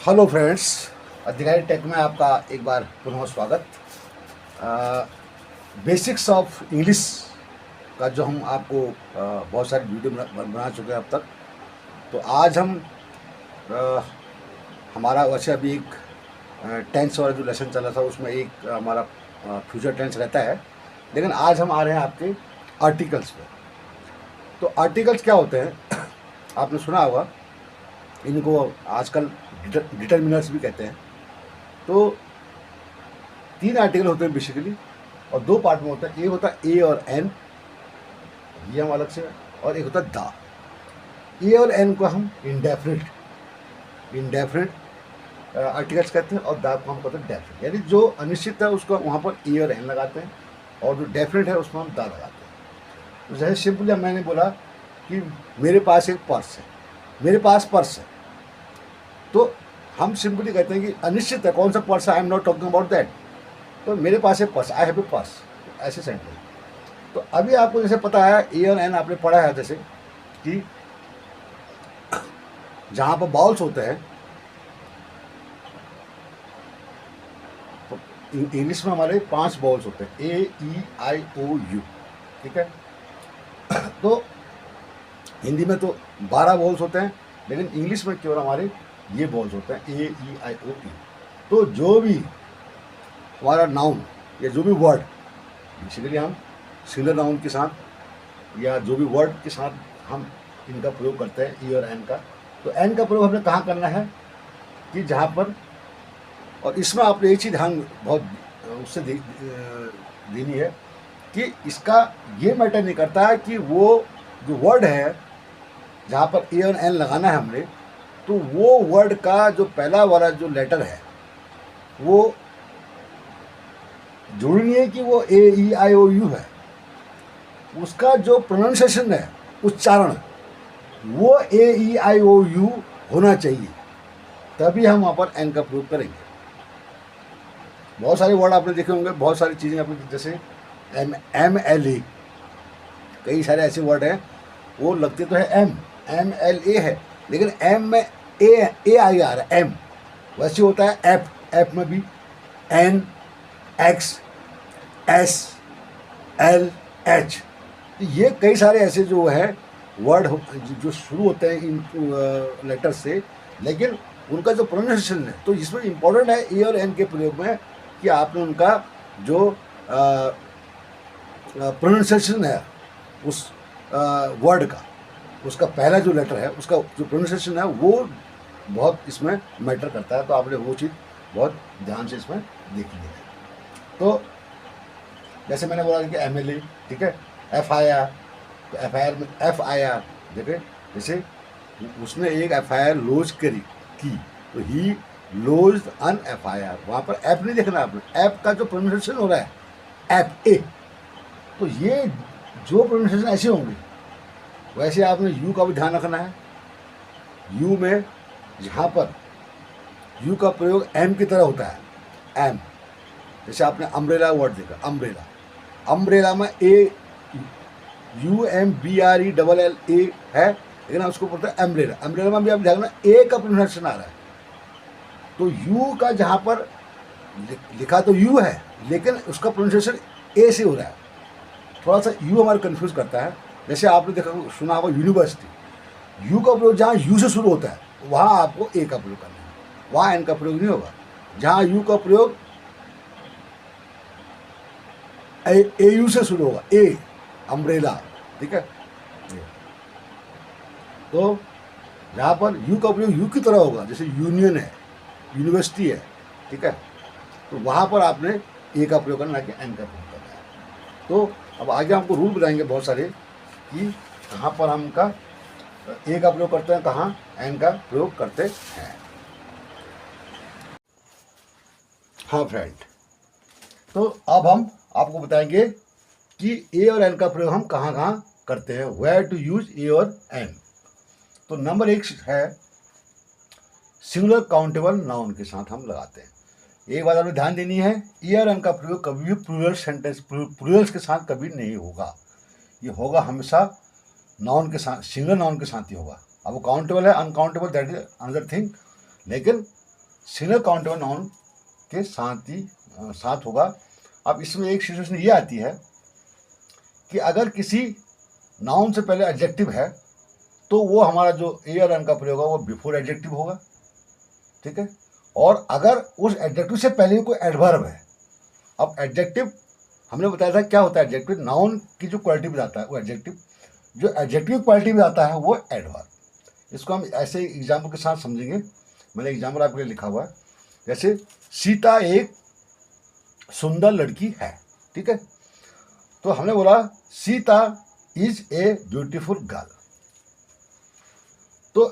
Hello friends, अधिकारी take में आपका एक बार पुनः स्वागत। बेसिक्स ऑफ इंग्लिश का जो हम आपको बहुत सारी वीडियो बना चुके हैं अब तक। तो आज हम हमारा वैसे अभी एक टेंस वाला जो लेसन चला था उसमें एक हमारा फ्यूचर टेंस रहता है, लेकिन आज हम आ रहे हैं आपके आर्टिकल्स पे। तो आर्टिकल्स क्या होते हैं आपने सुना होगा, इनको आजकल डिटर्मिनर्स भी कहते हैं। तो 3 आर्टिकल होते हैं बेसिकली, और 2 पार्ट में होता है। एक होता है ए और एन, ये हम अलग से, और एक होता है दा। ए और एन को हम इंडेफिनिट आर्टिकल्स कहते हैं, और दा को हम कहते हैं डेफिनिट। यानी जो अनिश्चित है उसको वहाँ पर ए और एन लगाते हैं, और जो डेफिनिट है उसमें हम दा लगाते हैं। तो जैसे सिंपली मैंने बोला कि मेरे पास एक पर्स है, मेरे पास पर्स है, तो हम सिंपली कहते हैं कि अनिश्चित है कौन सा पर्स है, I am not talking about that. तो मेरे पास एक purse, I have A purse, ऐसे सेंटेंस। तो अभी आपको जैसे पता है ए और एन आपने पढ़ा है, जैसे कि जहाँ पर बाउल्स होते हैं, तो इंग्लिश में हमारे 5 बाउल्स होते हैं, ए ई आई ओ यू, ठीक है। तो हिंदी में तो 12 बाउल्स होते हैं, लेकिन इंग्लिश में केवल हमारे ये बाउल्स होते हैं, ए ई आई ओ यू। तो जो भी हमारा नाउन या जो भी वर्ड, बेसिकली हम सिंगुलर नाउन के साथ या जो भी वर्ड के साथ हम इनका प्रयोग करते हैं, ए और एन का। तो एन का प्रयोग हमने कहाँ करना है कि जहाँ पर, और इसमें आपने एक चीज़ ध्यान बहुत उससे देनी है कि इसका ये मैटर नहीं करता है कि वो जो वर्ड है जहाँ पर ए और एन लगाना है हमने, तो वो वर्ड का जो पहला वाला जो लेटर है वो जरूरी नहीं है कि वो ए ई आई ओ यू है। उसका जो प्रोनाउंसिएशन है, उच्चारण, वो ए ई आई ओ यू होना चाहिए, तभी हम वहाँ पर एन का प्रयोग करेंगे। बहुत सारे वर्ड आपने देखे होंगे, बहुत सारी चीज़ें आपने, जैसे एम एल ए, कई सारे ऐसे वर्ड हैं वो लगते तो है एम एल ए है, लेकिन एम में ए आई आ रहा है, एम। वैसे होता है एफ में भी N, X, S, L, H. ये कई सारे ऐसे जो है वर्ड जो शुरू होते हैं इन लेटर से, लेकिन उनका जो प्रोनाउंसिएशन है, तो इसमें इम्पोर्टेंट है ए और एन के प्रयोग में कि आपने उनका जो प्रोनाउंसिएशन है उस वर्ड का, उसका पहला जो लेटर है उसका जो प्रोनाउंसिएशन है वो बहुत इसमें मैटर करता है। तो आपने वो चीज़ बहुत ध्यान से इसमें देखनी है। तो जैसे मैंने बोला कि एम एल ए, ठीक है, एफ आई आर, तो एफ आई आर में एफ आई आर देखे, जैसे उसने एक एफ आई आर लॉन्च की, तो he launched an F I R, वहाँ पर एफ नहीं देखना आपने, एफ का जो प्रोनाउंसिएशन हो रहा है एफ ए, तो ये जो प्रोनाउंसिएशन ऐसे होंगे वैसे आपने यू का भी ध्यान रखना है। यू में यहाँ पर यू का प्रयोग एम की तरह होता है, एम। जैसे आपने अम्ब्रेला वर्ड देखा, अम्ब्रेला, अम्ब्रेला में A U M B R E double L A है, लेकिन उसको बोलते हैं एम्ब्रेला। एम्ब्रेला में भी आप देखना ए का प्रोनाउंसिएशन आ रहा है, तो यू का जहाँ पर लिखा तो यू है, लेकिन उसका प्रोनाउंसिएशन ए से हो रहा है। थोड़ा सा यू हमारे कंफ्यूज करता है। जैसे आपने देखा सुना होगा यूनिवर्सिटी, यू का प्रयोग जहाँ यू से शुरू होता है वहाँ आपको ए का प्रयोग करना है, वहाँ एन का प्रयोग नहीं होगा। जहाँ यू का प्रयोग ए यू से शुरू होगा, ए अम्ब्रेला, ठीक है। तो जहाँ पर यू का प्रयोग यू की तरह होगा, जैसे यूनियन है, यूनिवर्सिटी है, ठीक है, तो वहाँ पर आपने ए का प्रयोग करना है कि एन का प्रयोग करना है। तो अब आगे हमको रूल बताएंगे बहुत सारे कि कहाँ पर हम का ए का प्रयोग करते हैं, कहाँ एन का प्रयोग करते हैं। हाँ फ्रेंड, तो अब हम आपको बताएंगे कि ए और एन का प्रयोग हम कहाँ कहाँ करते हैं, वेयर टू यूज ए और एन। तो नंबर 1 है सिंगुलर काउंटेबल नाउन के साथ हम लगाते हैं। एक बात आपने ध्यान देनी है, ए और एन का प्रयोग कभी भी प्लूरल सेंटेंस, प्लूरल्स के साथ कभी नहीं होगा। ये होगा हमेशा नाउन के साथ, सिंगल नाउन के साथ ही होगा। अब वो काउंटेबल है, uncountable, that is another thing, लेकिन सिंगल काउंटेबल नाउन के साथ होगा। अब इसमें एक सिचुएशन ये आती है कि अगर किसी नाउन से पहले एडजेक्टिव है तो वो हमारा जो एयर एन का प्रयोग होगा वो बिफोर एडजेक्टिव होगा, ठीक है। और अगर उस एडजेक्टिव से पहले कोई एडवर्ब है, अब एडजेक्टिव हमने बताया था क्या होता है, एडजेक्टिव नाउन की जो क्वालिटी में आता है वो एडजेक्टिव, जो एडजेक्टिव क्वालिटी में आता है वो एडवर्ब। इसको हम ऐसे एग्जाम्पल के साथ समझेंगे। मैंने एग्जाम्पल आपके लिए लिखा हुआ है, जैसे सीता एक सुंदर लड़की है, ठीक है। तो हमने बोला Sita is a beautiful girl. तो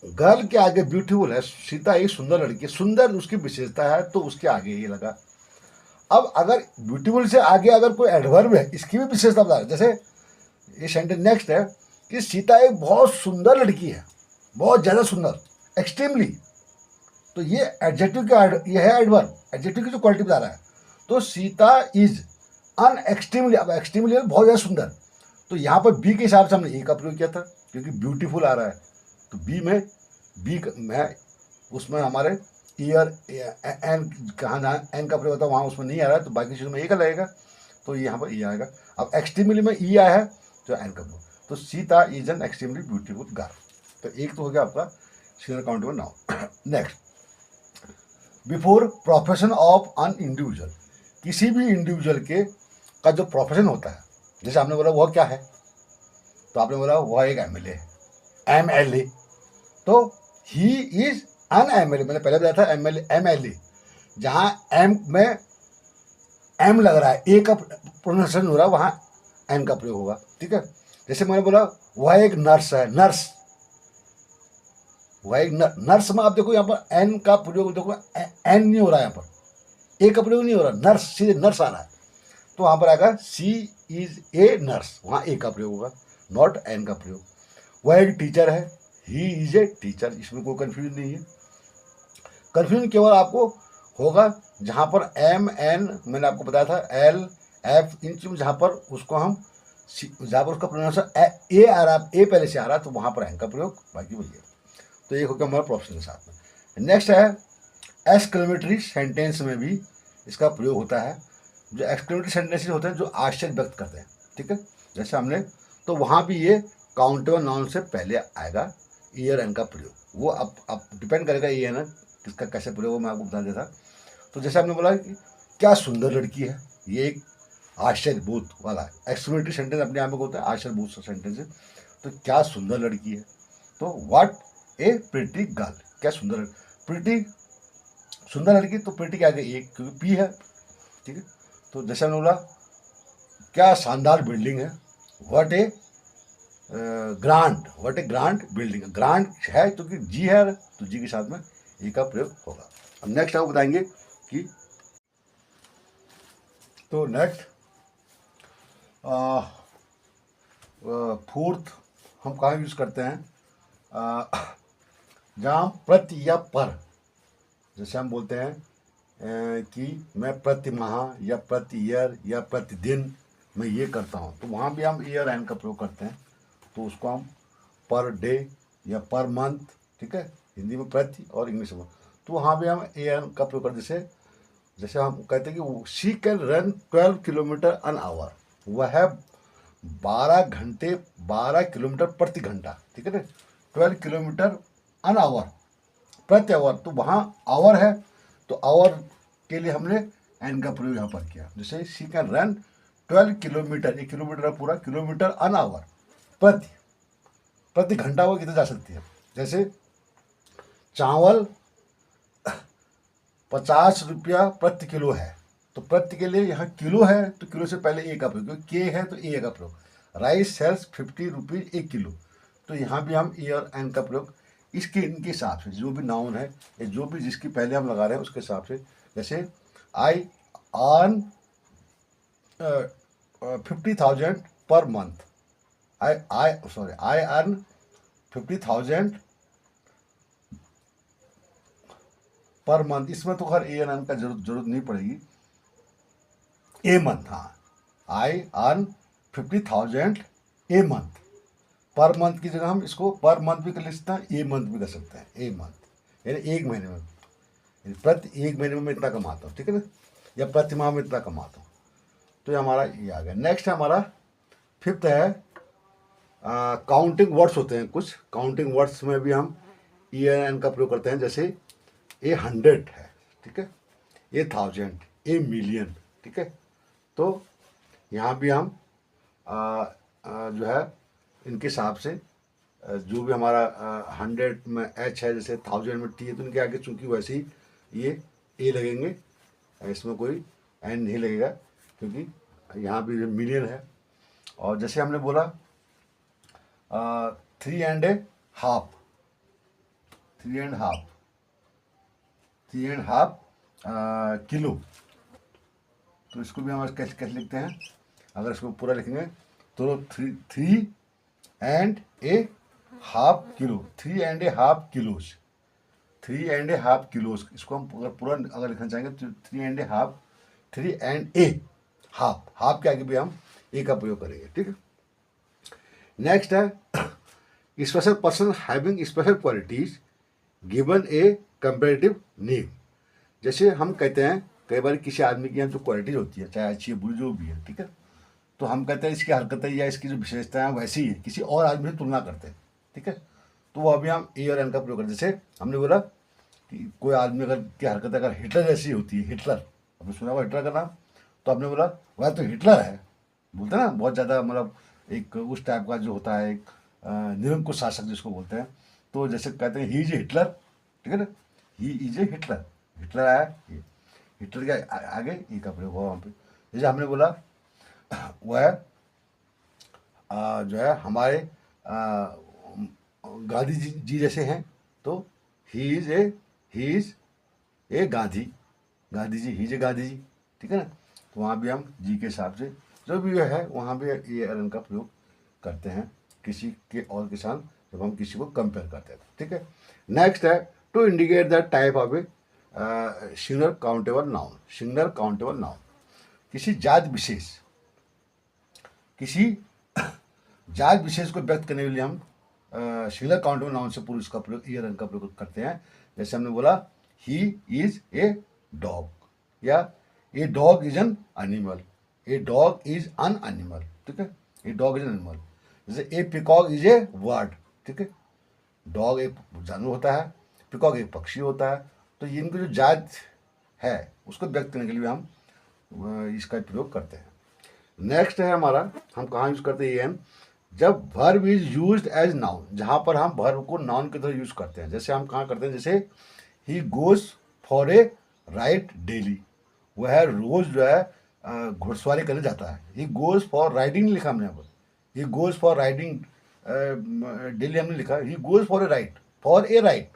गर्ल के आगे ब्यूटीफुल है, सीता एक सुंदर लड़की, सुंदर उसकी विशेषता है तो उसके आगे ये लगा। अब अगर ब्यूटीफुल से आगे अगर कोई एडवर्ब है, इसकी भी विशेषता बता रहे, जैसे ये सेंटेंस नेक्स्ट है कि सीता एक बहुत सुंदर लड़की है, बहुत ज़्यादा सुंदर, एक्सट्रीमली। तो ये एडजेक्टिव का ये है एडवर्ब, एडजेक्टिव की जो क्वालिटी बता रहा है। तो सीता इज अन एक्सट्रीमली, अब एक्सट्रीमली बहुत ज़्यादा सुंदर, तो यहाँ पर बी के हिसाब से हमने ए का प्रयोग किया था क्योंकि ब्यूटीफुल आ रहा है। तो बी में उसमें हमारे ईयर एन कहाँ जहाँ एन का प्रयोग होता है वहाँ उसमें नहीं आ रहा है, तो बाकी चीज़ों में ए का लगेगा, तो यहाँ पर ई आएगा। अब एक्सट्रीमली में ई आया है तो एन का प्रयोग, तो Sita is an extremely beautiful girl. तो एक तो हो गया आपका single countable noun. Next, before profession of an individual, किसी भी इंडिविजुअल के का जो प्रोफेशन होता है, जैसे आपने बोला वह क्या है, तो आपने बोला वह एक एमएलए है, एमएलए, तो ही इज अन एमएलए। मैंने पहले बताया था एमएलए, जहाँ एम में एम लग रहा है, ए का प्रोनाउंसिएशन हो रहा है, वहाँ एन का प्रयोग होगा, ठीक है। जैसे मैंने बोला वह एक नर्स है, नर्स, वह एक नर्स में आप देखो यहाँ पर एन का प्रयोग, देखो एन नहीं हो रहा है, यहाँ पर ए का प्रयोग नहीं हो रहा, नर्स, सीधे नर्स आ रहा है, तो वहाँ पर आएगा सी इज ए नर्स, वहाँ ए का प्रयोग होगा, नॉट एन का प्रयोग। वह एक टीचर है, ही इज ए टीचर, इसमें कोई कन्फ्यूजन नहीं है। कन्फ्यूजन केवल आपको होगा जहाँ पर एम एन, मैंने आपको बताया था एल एफ, इन चीज़ों जहाँ पर उसको हम जहाँ पर उसका प्रोनाउंसिएशन ए आ रहा, ए पहले से आ रहा है, तो वहाँ पर एन का प्रयोग, बाकी वही है। तो ये हो गया हमारा प्रोफेशन के साथ में। नेक्स्ट है एक्सक्लेमेटरी सेंटेंस में भी इसका प्रयोग होता है। जो एक्सक्लेमेटरी सेंटेंसेस होते हैं जो आश्चर्य व्यक्त करते हैं, ठीक है, जैसे हमने, तो वहाँ भी ये काउंटेबल नाउन से पहले आएगा ईयर एन का प्रयोग। वो अब डिपेंड करेगा ये है ना किसका कैसे प्रयोग, मैं आपको बता देता। तो जैसे आपने बोला कि क्या सुंदर लड़की है, ये एक आश्चर्यबोध वाला है। एक्सक्लेमेटरी सेंटेंस अपने आप में होता है आश्चर्यबोध सेंटेंस है। तो क्या सुंदर लड़की है, तो व्हाट ए प्रिटी गर्ल, क्या सुंदर, प्रिटी सुंदर लड़की, तो प्रिटी के आगे एक क्योंकि पी है, ठीक है। तो जैसे हमने बोला क्या शानदार बिल्डिंग है, what A grand building, grand है क्योंकि जी है, तो जी के साथ में ए का प्रयोग होगा। अब नेक्स्ट आपको बताएंगे कि, तो नेक्स्ट फोर्थ हम कहाँ यूज़ करते हैं, जहाँ प्रति या पर, जैसे हम बोलते हैं कि मैं प्रति माह या प्रति ईयर या प्रतिदिन मैं ये करता हूँ, तो वहाँ भी हम ईयर एन का प्रयोग करते हैं, तो उसको हम पर डे या पर मंथ, ठीक है, हिंदी में प्रति और इंग्लिश में, तो वहाँ भी हम ए एन का प्रयोग करते। जैसे हम कहते हैं कि she can run 12 kilometre an hour, वह है 12 किलोमीटर प्रति घंटा, ठीक है ना, 12 किलोमीटर अन आवर, प्रति आवर, तो वहाँ आवर है, तो आवर के लिए हमने एन का प्रयोग यहाँ पर किया। जैसे she can run 12 kilometre, 1 kilometre है पूरा, किलोमीटर अन आवर, प्रति घंटा वो कितने जा सकती है। जैसे चावल 50 रुपया प्रति किलो है, तो प्रति के लिए यहाँ किलो है, तो किलो से पहले ए का प्रयोग, क्योंकि के है तो ए का प्रयोग। राइस सेल्स 50 रुपीज़ 1 किलो, तो यहाँ भी हम ए और एन का प्रयोग इसके इनके हिसाब से, जो भी नाउन है या जो भी जिसकी पहले हम लगा रहे हैं उसके हिसाब से। जैसे I earn 50,000 per month, I earn 50,000 per month, इसमें तो खैर ए एन एन का जरूरत नहीं पड़ेगी, ए मंथ, हाँ, I earn 50,000 a month, per month की जगह हम इसको पर मंथ भी कर सकते हैं, ए मंथ भी कर सकते हैं, ए मंथ यानी एक महीने में। प्रति 1 महीने में मैं इतना कमाता हूँ, ठीक है ना, या प्रति माह में इतना कमाता हूँ। तो ये हमारा ये आ गया। नेक्स्ट है हमारा फिफ्थ है काउंटिंग वर्ड्स होते हैं कुछ। काउंटिंग वर्ड्स में भी हम EN का प्रयोग करते हैं, जैसे ए 100 है, ठीक है, ए 1000, ए मिलियन, ठीक है। तो यहाँ भी हम जो है इनके हिसाब से जो भी हमारा 100 में H है, जैसे 1000 में T है, तो इनके आगे चूंकि वैसे ही ये ए लगेंगे, इसमें कोई N नहीं लगेगा, क्योंकि यहाँ भी मिलियन है। और जैसे हमने बोला 3.5, 3.5 किलो, तो इसको भी हम कैसे कैसे लिखते हैं, अगर इसको पूरा लिखेंगे तो 3.5 किलो, 3.5 किलोज, 3.5 किलोज। इसको हम अगर पूरा अगर लिखना चाहेंगे तो 3.5, 3 हाफ के आगे भी हम ए का प्रयोग करेंगे, ठीक है। नेक्स्ट है special person having special qualities given a comparative name. जैसे हम कहते हैं कई बार किसी आदमी की यहाँ जो क्वालिटीज होती है, चाहे अच्छी है बुरी जो भी है, ठीक है, तो हम कहते हैं इसकी हरकतें या इसकी जो विशेषताएं वैसी ही है, किसी और आदमी से तुलना करते हैं, ठीक है। तो वो अभी हम ए और एन का प्रयोग करते हैं। जैसे हमने बोला कि कोई आदमी अगर की हरकतें अगर हिटलर जैसी होती है, हिटलर, आपने सुना हुआ हिटलर का नाम, तो आपने बोला वह तो हिटलर है, बोलते हैं ना, बहुत ज़्यादा मतलब एक उस टाइप का जो होता है, एक निरंकुश शासक जिसको बोलते हैं। तो जैसे कहते हैं ही इज ए हिटलर, ठीक है ना, ही इज ए हिटलर, हिटलर आया, ये हिटलर के आगे ई का प्रयोग हुआ वहाँ पे। जैसे हमने बोला वह जो है हमारे गांधी जी जैसे हैं, तो he is a Gandhi, Gandhi ji, he is a Gandhi ji, ठीक है ना। तो वहाँ भी हम जी के हिसाब से जो भी है वहाँ भी ए एल एन का प्रयोग करते हैं किसी के और के साथ, जब हम किसी को कंपेयर करते हैं, ठीक है। नेक्स्ट है to indicate the type of a singular countable noun. Singular countable noun किसी जात विशेष, किसी जात विशेष को व्यक्त करने के लिए हम सिंगुलर काउंटेबल नाउन से पूर्व इसका प्रयोग ई एन का प्रयोग करते हैं। जैसे हमने बोला ही इज ए डॉग, या a dog is an animal, a dog is an animal, ठीक है, a dog is an animal. जैसे a peacock is a bird, ठीक है, डॉग एक जानवर होता है, पिकॉक एक पक्षी होता है। तो इनकी जो जात है उसको व्यक्त करने के लिए हम इसका प्रयोग करते हैं। नेक्स्ट है हमारा, हम कहाँ यूज करते हैं एन, जब verb is used as noun, जहाँ पर हम वर्ब को नाउन की तरह यूज करते हैं। जैसे हम कहाँ करते हैं, जैसे ही goes for a ride daily, वह रोज जो है घुड़सवारी करने जाता है। ही गोज फॉर राइडिंग लिखा हमने यहाँ पर, ही गोज फॉर राइडिंग डेली हमने लिखा, ही गोज फॉर ए राइड,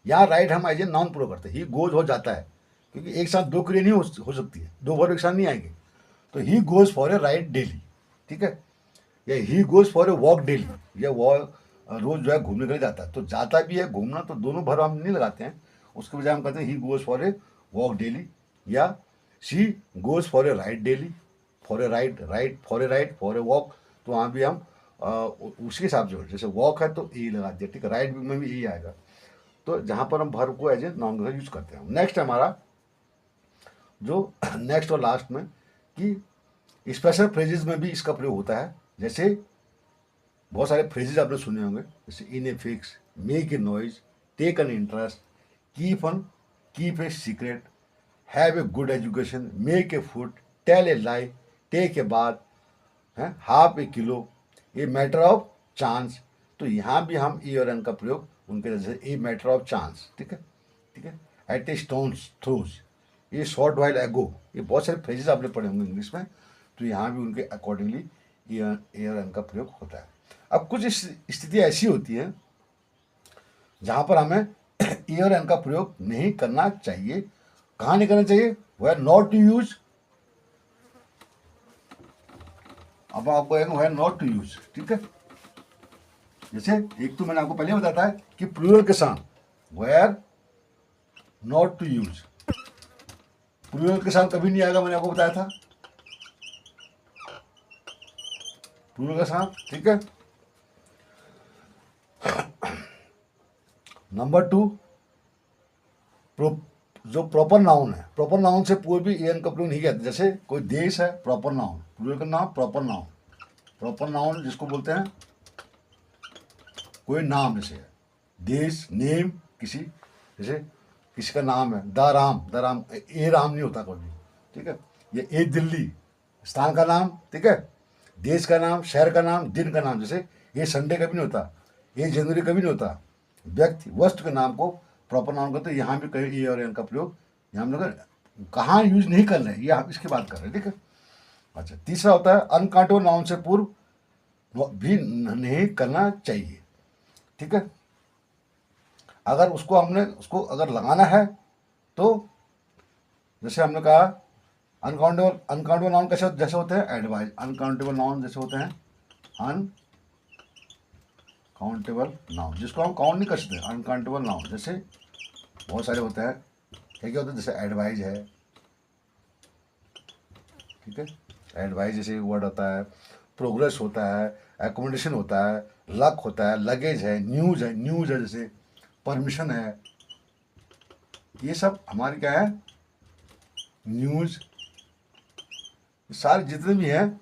यहाँ राइड हम एज ए नाउन प्रयोग करते हैं। ही गोज हो जाता है, क्योंकि एक साथ दो क्रिया नहीं हो सकती है, दो वर्ब एक साथ नहीं आएंगे। तो ही goes for a ride daily, ठीक है, या ही goes for a walk daily, या वॉक रोज जो है घूमने के लिए जाता है। तो जाता भी है घूमना, तो दोनों भर हम नहीं लगाते हैं, उसके बजाय हम कहते हैं he goes for a walk daily, या she goes for a ride daily, for a ride for a walk. तो वहाँ भी हम उसके हिसाब से, जैसे वॉक है तो ए लगा दिया, ठीक है, राइड में भी ए आएगा। तो जहाँ पर हम वर्ब को एज ए नाउन यूज करते हैं। नेक्स्ट हमारा जो नेक्स्ट और लास्ट में कि स्पेशल फ्रेजेस में भी इसका प्रयोग होता है। जैसे बहुत सारे फ्रेजेस आपने सुने होंगे, जैसे in a fix, make a noise, take an interest, keep a secret, have a good education, make a food, tell a lie, take a bath, half a kilo, a matter of chance. तो यहाँ भी हम ए और N का प्रयोग उनके जैसे ए matter of chance, ठीक है, ठीक है, एट ए स्टोन्स थ्रोज, ये शॉर्ट वाइल एगो, ये बहुत सारे फ्रेजेस आपने पढ़े होंगे इंग्लिश में। तो यहाँ भी उनके अकॉर्डिंगली ए और एन का प्रयोग होता है। अब कुछ स्थिति ऐसी होती है जहाँ पर हमें ए और एन का प्रयोग नहीं करना चाहिए। कहाँ नहीं करना चाहिए, वह नॉट टू यूज। अब आपको वह नॉट टू यूज, ठीक है। जैसे एक तो मैंने आपको पहले बताया था कि प्लूरल के साथ where not to use, plural के साथ कभी नहीं आएगा, मैंने आपको बताया था, प्लूरल के साथ, ठीक है। नंबर 2, जो प्रॉपर नाउन है, प्रॉपर नाउन से कोई भी एन का प्रयोग नहीं कहते। जैसे कोई देश है, प्रॉपर नाउन, प्लूरल का नाम प्रॉपर नाउन। प्रॉपर नाउन जिसको बोलते हैं कोई नाम, जैसे देश, नेम, किसी, जैसे किसी का नाम है द राम, द राम, ए राम नहीं होता कभी, ठीक है। ये ए दिल्ली स्थान का नाम, ठीक है। देश का नाम, शहर का नाम, दिन का नाम, जैसे ये संडे कभी नहीं होता, ये जनवरी कभी नहीं होता। व्यक्ति, वस्तु के नाम को प्रॉपर नाउन करते हैं। यहाँ भी कहीं ए और एन का प्रयोग यहाँ हम लोग कहाँ यूज नहीं कर रहे हैं, ये हम इसकी बात कर रहे हैं, ठीक है। अच्छा, तीसरा होता है अनकाउंटेबल नाउन से पूर्व भी नहीं करना चाहिए, ठीक है। अगर उसको अगर लगाना है तो जैसे हमने कहा अनकाउंटेबल नाउन कैसे जैसे होते हैं एडवाइज, अनकाउंटेबल नाउन जैसे होते हैं अनकाउंटेबल नाउन, जिसको हम काउंट नहीं कर सकते, अनकाउंटेबल नाउन जैसे बहुत सारे होते हैं। क्या क्या होता है, जैसे एडवाइज है, ठीक है। एडवाइज जैसे वर्ड होता है, प्रोग्रेस होता है, एकोमोडेशन होता है, लक होता है, लगेज है, न्यूज़ है, न्यूज़ है, जैसे परमिशन है। ये सब हमारे क्या है, न्यूज़, सारे जितने भी हैं,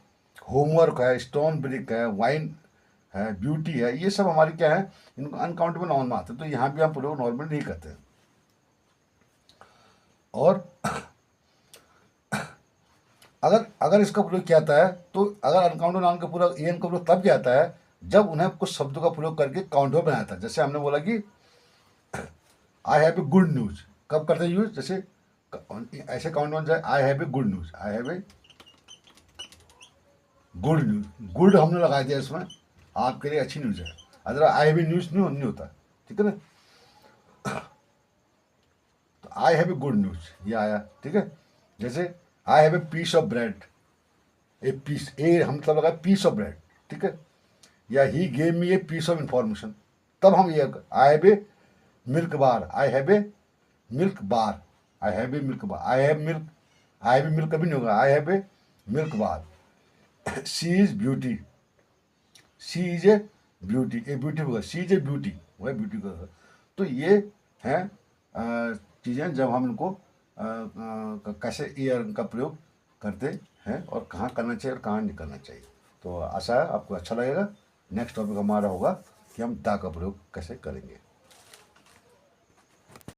होमवर्क है, स्टोन ब्रिक है, वाइन है, ब्यूटी है, ये सब हमारी क्या है, इनको अनकाउंटेबल नाउन में आते हैं। तो यहाँ भी हम प्रयोग नॉर्मल नहीं करते हैं। और अगर इसका प्रयोग किया जाता है तो अगर अनकाउंटेबल नाउन का पूरा एन का प्रयोग तब किया जाता है जब उन्हें कुछ शब्दों का प्रयोग करके काउंटेबल बनाया था। जैसे हमने बोला कि I have a good news, कब करते हैं यूज, जैसे ऐसे काउंट बन जाए, I have a good news, I have a good news, good हमने लगा दिया इसमें, आपके लिए अच्छी न्यूज है। Other I have a news नहीं होता, ठीक है ना। तो I have a good news ये आया, ठीक है। जैसे I have a piece of bread, a piece, a हम मतलब लगा पीस ऑफ ब्रेड, ठीक है। या he gave me a piece of information, तब हम ये I have a milk bar, I have a milk bar, I have a milk bar, I have milk कभी नहीं होगा, I have a milk bar. She is beauty, she is a beauty, a beauty होगा, she is a beauty, वह beauty का। तो ये हैं चीज़ें जब हम इनको कैसे ईयर का प्रयोग करते हैं और कहाँ करना चाहिए और कहाँ नहीं करना चाहिए। तो आशा है आपको अच्छा लगेगा। नेक्स्ट टॉपिक हमारा होगा कि हम दा का प्रयोग कैसे करेंगे।